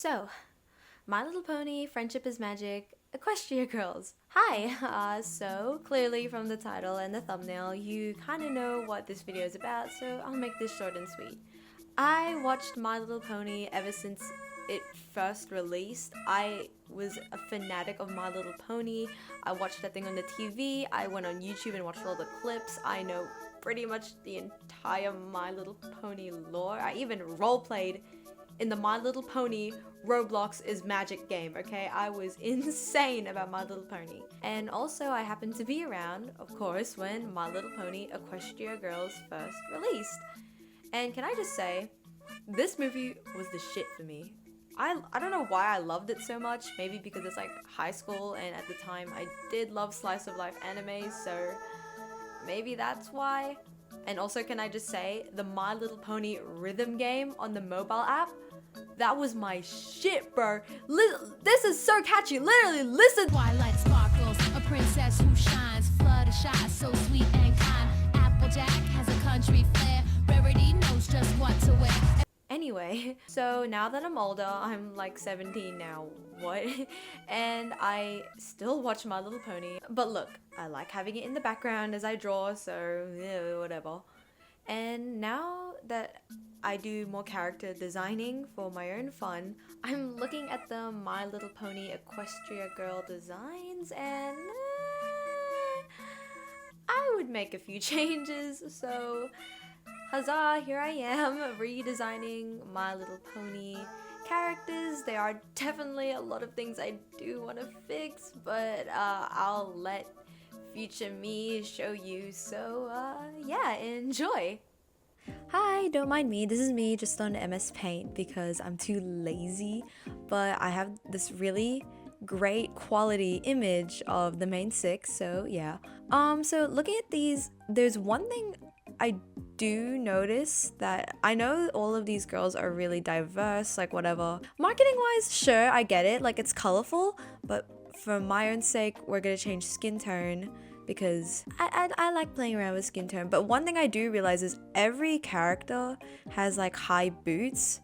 So, My Little Pony, Friendship is Magic, Equestria Girls. Hi! So clearly from the title and the thumbnail, you kind of know what this video is about, so I'll make this short and sweet. I watched My Little Pony ever since it first released. I was a fanatic of My Little Pony. I watched that thing on the TV. I went on YouTube and watched all the clips. I know pretty much the entire My Little Pony lore. I even roleplayed in the My Little Pony Roblox is Magic game, okay? I was insane about My Little Pony. And also I happened to be around, of course, when My Little Pony Equestria Girls first released. And can I just say, this movie was the shit for me. I don't know why I loved it so much, maybe because it's like high school and at the time I did love slice of life anime, so maybe that's why. And also can I just say, the My Little Pony rhythm game on the mobile app, that was my shit, bro. This is so catchy. Literally, listen. Twilight Sparkles, a princess who shines. Fluttershy, so sweet and kind. Applejack has a country flair. Rarity knows just what to wear. Anyway, so now that I'm older, I'm like 17 now, what? And I still watch My Little Pony. But look, I like having it in the background as I draw, so yeah, whatever. And now that I do more character designing for my own fun, I'm looking at the My Little Pony Equestria Girl designs and I would make a few changes, so huzzah, here I am redesigning My Little Pony characters. There are definitely a lot of things I do want to fix, but I'll let future me show you, so yeah, enjoy. Hi, don't mind me, this is me just on MS Paint because I'm too lazy, but I have this really great quality image of the main six, so yeah. So looking at these, there's one thing I do notice that I know all of these girls are really diverse, like whatever. Marketing wise, sure, I get it, like it's colorful, but for my own sake, we're gonna change skin tone because I like playing around with skin tone. But one thing I do realize is every character has like high boots.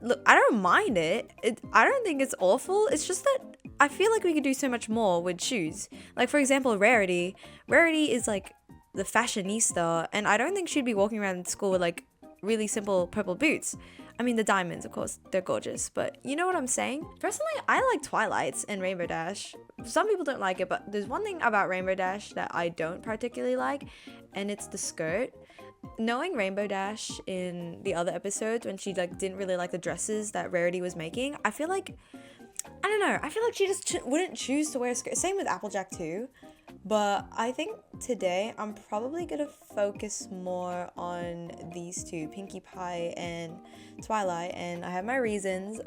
Look, I don't mind it. I don't think it's awful. It's just that I feel like we could do so much more with shoes. Like for example, Rarity. Rarity is like the fashionista, and I don't think she'd be walking around school with like really simple purple boots. I mean, the diamonds, of course, they're gorgeous, but you know what I'm saying? Personally, I like Twilight's and Rainbow Dash. Some people don't like it, but there's one thing about Rainbow Dash that I don't particularly like, and it's the skirt. Knowing Rainbow Dash in the other episodes when she like didn't really like the dresses that Rarity was making, I feel like, I don't know, I feel like she just wouldn't choose to wear a skirt. Same with Applejack too. But I think today I'm probably gonna focus more on these two, Pinkie Pie and Twilight, and I have my reasons.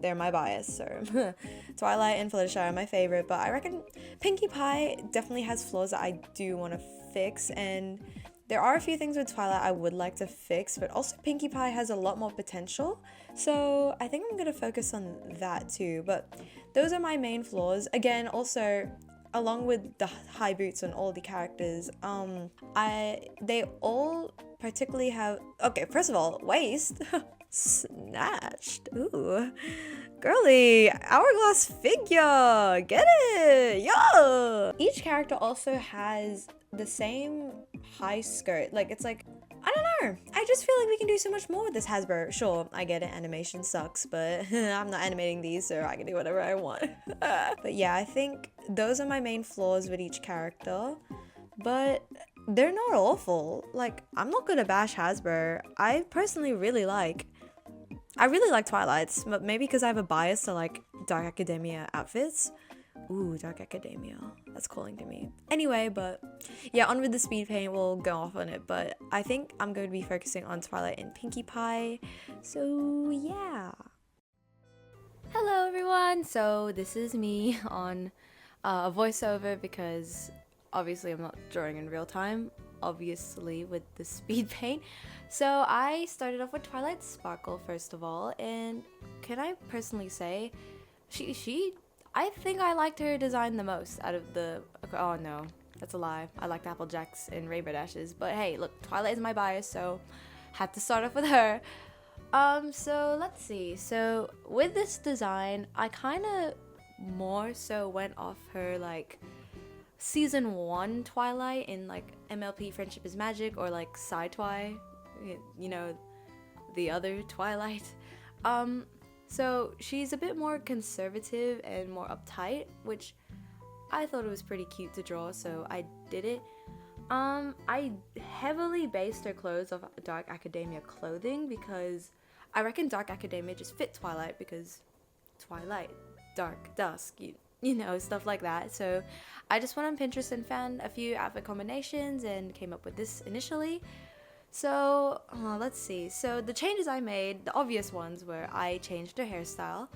They're my bias, so Twilight and Fluttershy are my favorite, but I reckon Pinkie Pie definitely has flaws that I do want to fix, and there are a few things with Twilight I would like to fix, but also Pinkie Pie has a lot more potential, so I think I'm gonna focus on that too. But those are my main flaws. Again, also, along with the high boots on all the characters, they all particularly have, okay, first of all, waist, snatched, ooh, girly, hourglass figure, get it, yo! Each character also has the same high skirt, like it's like, I don't know, I just feel like we can do so much more with this Hasbro. Sure, I get it, animation sucks, but I'm not animating these, so I can do whatever I want. But yeah, I think those are my main flaws with each character, but they're not awful. Like, I'm not gonna bash Hasbro. I personally really like Twilight's, but maybe because I have a bias to like Dark Academia outfits. Ooh, Dark Academia. That's calling to me. Anyway, but yeah, on with the speed paint, we'll go off on it, but I think I'm going to be focusing on Twilight and Pinkie Pie, so yeah. Hello everyone, so this is me on a voiceover because obviously I'm not drawing in real time, obviously with the speed paint. So I started off with Twilight Sparkle first of all, and can I personally say, I think I liked her design the most out of the, oh no, that's a lie. I liked Applejack's and Rainbow Dash's, but hey, look, Twilight is my bias, so had to start off with her. So let's see. So with this design, I kind of more so went off her like season 1 Twilight in like MLP Friendship is Magic, or like Sci-Twi, you know, the other Twilight. So she's a bit more conservative and more uptight, which I thought it was pretty cute to draw, so I did it. I heavily based her clothes off Dark Academia clothing because I reckon Dark Academia just fit Twilight because Twilight, dark, dusk, you know, stuff like that. So I just went on Pinterest and found a few outfit combinations and came up with this initially. So let's see. So the changes I made, the obvious ones were I changed her hairstyle.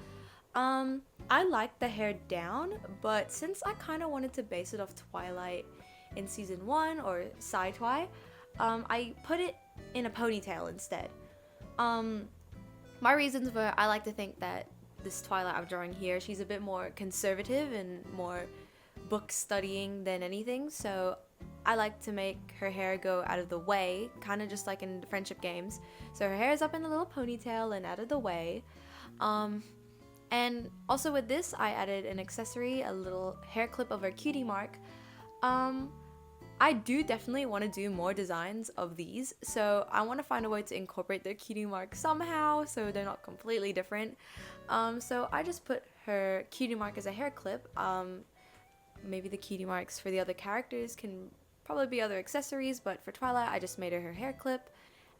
I liked the hair down, but since I kind of wanted to base it off Twilight in season 1 or Sci-Twi, I put it in a ponytail instead. My reasons were I like to think that this Twilight I'm drawing here, she's a bit more conservative and more book studying than anything, so I like to make her hair go out of the way, kind of just like in the friendship games. So her hair is up in a little ponytail and out of the way. And also with this, I added an accessory, a little hair clip of her cutie mark. I do definitely want to do more designs of these, so I want to find a way to incorporate their cutie mark somehow so they're not completely different. So I just put her cutie mark as a hair clip. Maybe the cutie marks for the other characters can probably be other accessories, but for Twilight I just made her hair clip.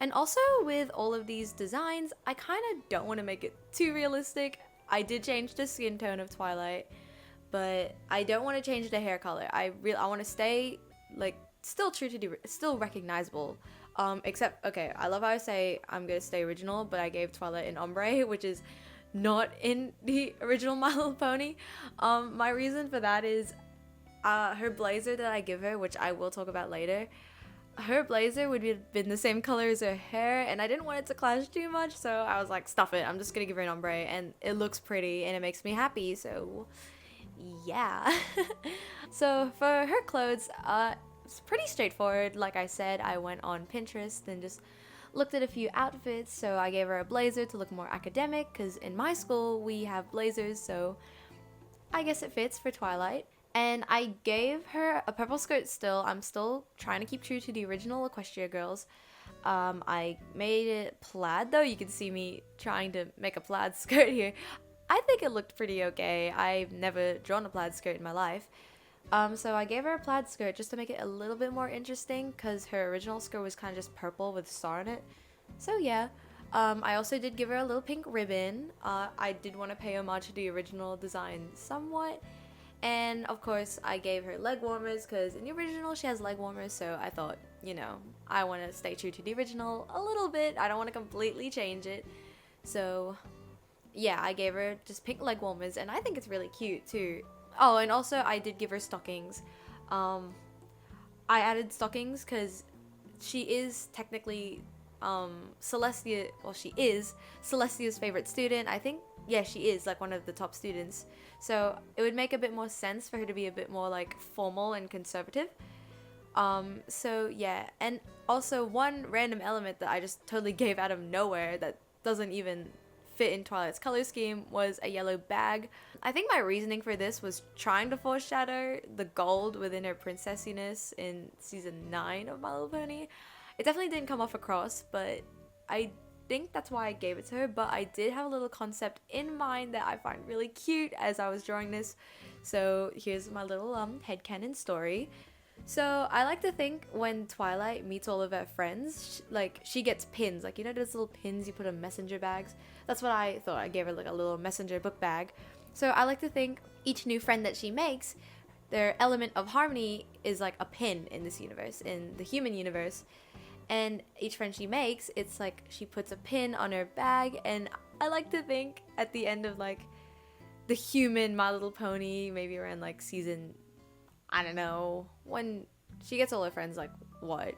And also with all of these designs, I kind of don't want to make it too realistic. I did change the skin tone of Twilight, but I don't want to change the hair color. I want to stay like still true to the still recognizable. Except, okay, I love how I say I'm gonna stay original, but I gave Twilight an ombre, which is not in the original My Little Pony. My reason for that is her blazer that I give her, which I will talk about later. Her blazer would have been the same color as her hair, and I didn't want it to clash too much, so I was like, stuff it, I'm just gonna give her an ombre, and it looks pretty and it makes me happy, so yeah. So for her clothes, it's pretty straightforward. Like I said, I went on Pinterest and just looked at a few outfits. So I gave her a blazer to look more academic, because in my school we have blazers, so I guess it fits for Twilight. And I gave her a purple skirt still. I'm still trying to keep true to the original Equestria Girls. I made it plaid though. You can see me trying to make a plaid skirt here. I think it looked pretty okay. I've never drawn a plaid skirt in my life. So I gave her a plaid skirt just to make it a little bit more interesting, because her original skirt was kind of just purple with a star on it. So yeah. I also did give her a little pink ribbon. I did want to pay homage to the original design somewhat. And of course I gave her leg warmers, because in the original she has leg warmers, so I thought, you know, I want to stay true to the original a little bit. I don't want to completely change it. So yeah, I gave her just pink leg warmers, and I think it's really cute too. Oh, and also I did give her stockings. I added stockings because she is technically Celestia, well, she is Celestia's favorite student. I think, yeah, she is like one of the top students. So it would make a bit more sense for her to be a bit more like formal and conservative. So yeah, and also one random element that I just totally gave out of nowhere that doesn't even fit in Twilight's color scheme was a yellow bag. I think my reasoning for this was trying to foreshadow the gold within her princessiness in season 9 of My Little Pony. It definitely didn't come off across, but I think that's why I gave it to her. But I did have a little concept in mind that I find really cute as I was drawing this. So here's my little headcanon story. So I like to think when Twilight meets all of her friends, she gets pins, like, you know those little pins you put in messenger bags? That's what I thought. I gave her like a little messenger book bag. So I like to think each new friend that she makes, their element of harmony is like a pin in this universe, in the human universe. And each friend she makes, it's like she puts a pin on her bag, and I like to think at the end of like the human My Little Pony, maybe around like season, I don't know, when she gets all her friends, like what,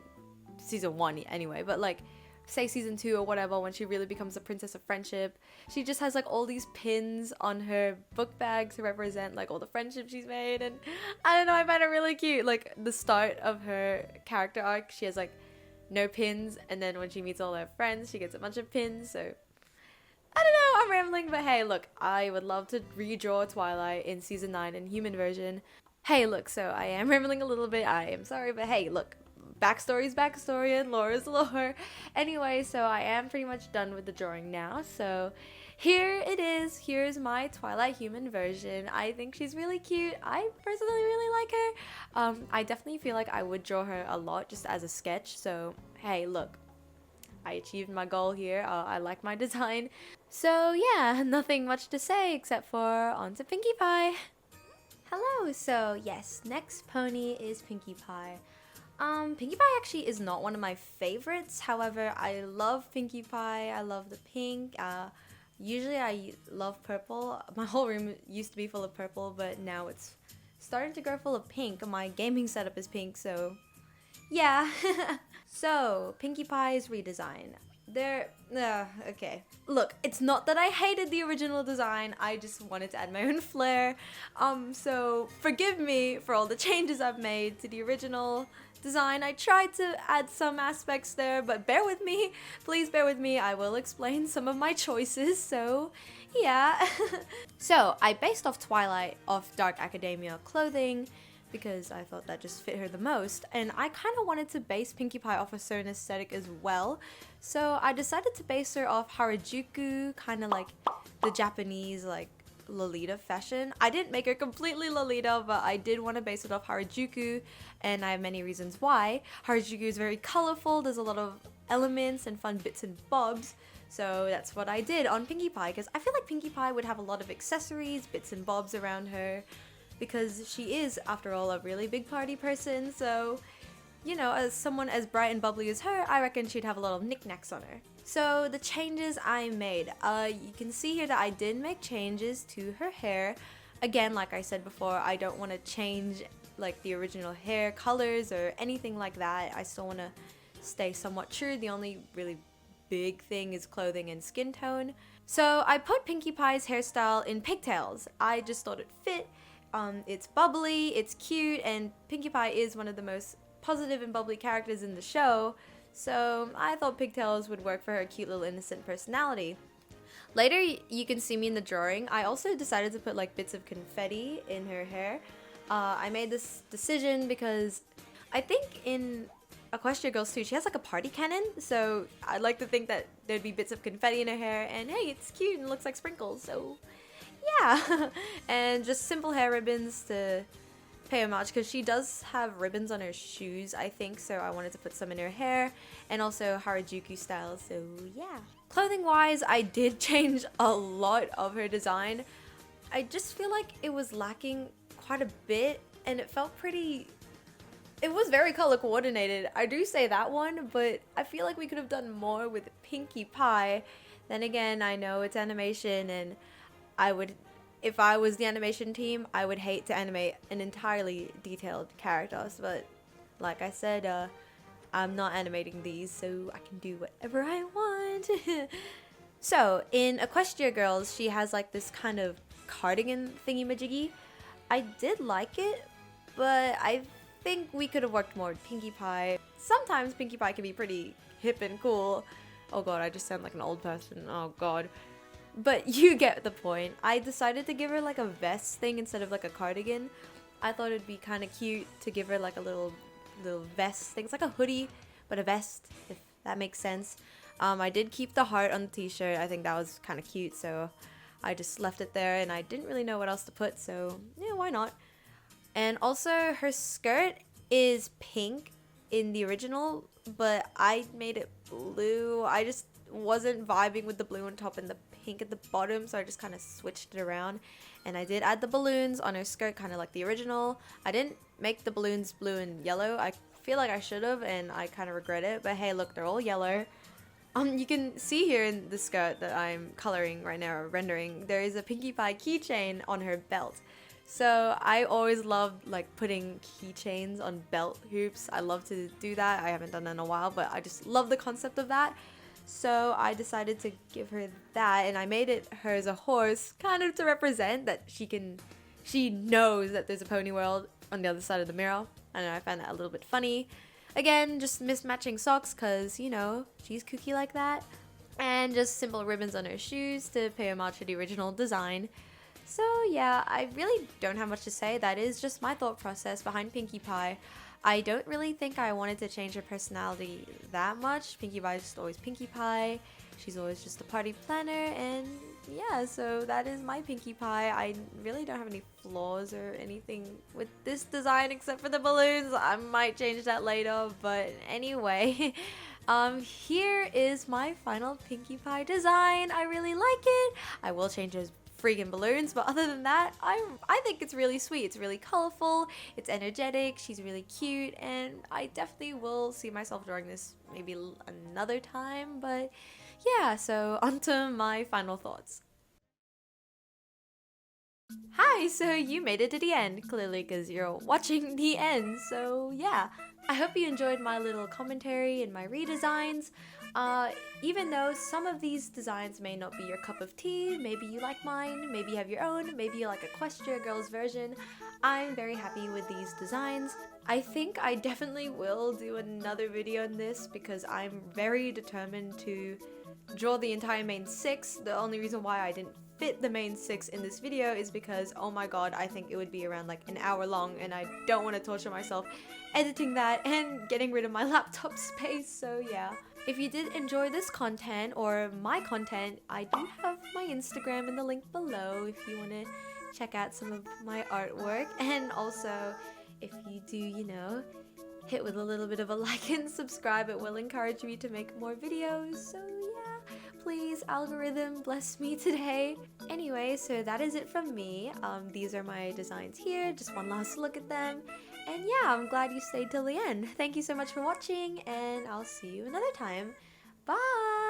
season 1 anyway, but like say season 2 or whatever, when she really becomes a princess of friendship, she just has like all these pins on her book bag to represent like all the friendships she's made. And I don't know, I find it really cute. Like the start of her character arc, she has like no pins, and then when she meets all her friends, she gets a bunch of pins. So I don't know, I'm rambling, but hey, look, I would love to redraw Twilight in season 9 in human version. Hey, look, so I am rambling a little bit, I am sorry, but hey, look, backstory is backstory and lore is lore. Anyway, so I am pretty much done with the drawing now, so here it is. Here's my Twilight human version. I think she's really cute. I personally really like her. I definitely feel like I would draw her a lot just as a sketch, so hey, look. I achieved my goal here. I like my design. So yeah, nothing much to say except for on to Pinkie Pie. Hello, so yes, next pony is Pinkie Pie. Pinkie Pie actually is not one of my favorites. However, I love Pinkie Pie. I love the pink. Usually I love purple. My whole room used to be full of purple, but now it's starting to grow full of pink. My gaming setup is pink, so yeah. So, Pinkie Pie's redesign. Okay. Look, it's not that I hated the original design, I just wanted to add my own flair. So forgive me for all the changes I've made to the original design. I tried to add some aspects there, but bear with me. Please bear with me. I will explain some of my choices, so yeah. So, I based off Twilight off Dark Academia clothing, because I thought that just fit her the most, and I kind of wanted to base Pinkie Pie off a certain aesthetic as well, so I decided to base her off Harajuku, kind of like the Japanese like Lolita fashion. I didn't make her completely Lolita, but I did want to base it off Harajuku, and I have many reasons why. Harajuku is very colorful, there's a lot of elements and fun bits and bobs, so that's what I did on Pinkie Pie, because I feel like Pinkie Pie would have a lot of accessories, bits and bobs around her, because she is, after all, a really big party person, so, you know, as someone as bright and bubbly as her, I reckon she'd have a lot of knickknacks on her. So, the changes I made. You can see here that I did make changes to her hair. Again, like I said before, I don't want to change, like, the original hair colors or anything like that. I still want to stay somewhat true. The only really big thing is clothing and skin tone. So, I put Pinkie Pie's hairstyle in pigtails. I just thought it fit. It's bubbly, it's cute, and Pinkie Pie is one of the most positive and bubbly characters in the show, so I thought pigtails would work for her cute little innocent personality. Later, you can see me in the drawing. I also decided to put like bits of confetti in her hair. I made this decision because I think in Equestria Girls too, she has like a party cannon, so I'd like to think that there'd be bits of confetti in her hair, and hey, it's cute and looks like sprinkles, so yeah. And just simple hair ribbons to pay homage, because she does have ribbons on her shoes, I think, so I wanted to put some in her hair, and also Harajuku style, so yeah. Clothing wise, I did change a lot of her design. I just feel like it was lacking quite a bit, and it felt pretty... It was very color coordinated, I do say that one, but I feel like we could have done more with Pinkie Pie. Then again, I know it's animation, and if I was the animation team, I would hate to animate an entirely detailed character, but like I said, I'm not animating these, so I can do whatever I want. So, in Equestria Girls, she has like this kind of cardigan thingy-majiggy. I did like it, but I think we could have worked more with Pinkie Pie. Sometimes Pinkie Pie can be pretty hip and cool. Oh god, I just sound like an old person, oh god. But you get the point. I decided to give her like a vest thing instead of like a cardigan. I thought it'd be kind of cute to give her like a little vest thing. It's like a hoodie, but a vest, if that makes sense. I did keep the heart on the t-shirt. I think that was kind of cute, so I just left it there, and I didn't really know what else to put, so yeah, why not? And also, her skirt is pink in the original, but I made it blue. I just wasn't vibing with the blue on top and the pink at the bottom, so I just kind of switched it around, and I did add the balloons on her skirt, kind of like the original. I didn't make the balloons blue and yellow. I feel like I should have, and I kind of regret it, but hey, look, they're all yellow. You can see here in the skirt that I'm coloring right now, or rendering, there is a Pinkie Pie keychain on her belt. So I always loved like putting keychains on belt hoops. I love to do that. I haven't done that in a while, but I just love the concept of that. So I decided to give her that, and I made it her as a horse, kind of to represent that she knows that there's a pony world on the other side of the mirror. I know, I found that a little bit funny. Again, just mismatching socks, cause you know, she's kooky like that. and just simple ribbons on her shoes to pay homage to the original design. So yeah, I really don't have much to say. That is just my thought process behind Pinkie Pie. I don't really think I wanted to change her personality that much. Pinkie Pie is just always Pinkie Pie. She's always just a party planner, and yeah, so that is my Pinkie Pie. I really don't have any flaws or anything with this design except for the balloons. I might change that later, but anyway, here is my final Pinkie Pie design. I really like it. I will change those freaking balloons, but other than that, I think it's really sweet. It's really colorful, it's energetic, she's really cute, and I definitely will see myself drawing this maybe another time. But yeah, so onto my final thoughts. Hi, so you made it to the end, clearly because you're watching the end, so yeah. I hope you enjoyed my little commentary and my redesigns. Even though some of these designs may not be your cup of tea, maybe you like mine, maybe you have your own, maybe you like Equestria Girls version, I'm very happy with these designs. I think I definitely will do another video on this because I'm very determined to draw the entire main 6. The only reason why I didn't fit the main 6 in this video is because, oh my god, I think it would be around like an hour long and I don't want to torture myself editing that and getting rid of my laptop space, so yeah. If you did enjoy this content or my content, I do have my Instagram in the link below if you want to check out some of my artwork, and also if you do, you know, hit with a little bit of a like and subscribe, it will encourage me to make more videos, so yeah, please algorithm bless me today. Anyway, so that is it from me. These are my designs here, just one last look at them, and yeah, I'm glad you stayed till the end. Thank you so much for watching, and I'll see you another time. Bye!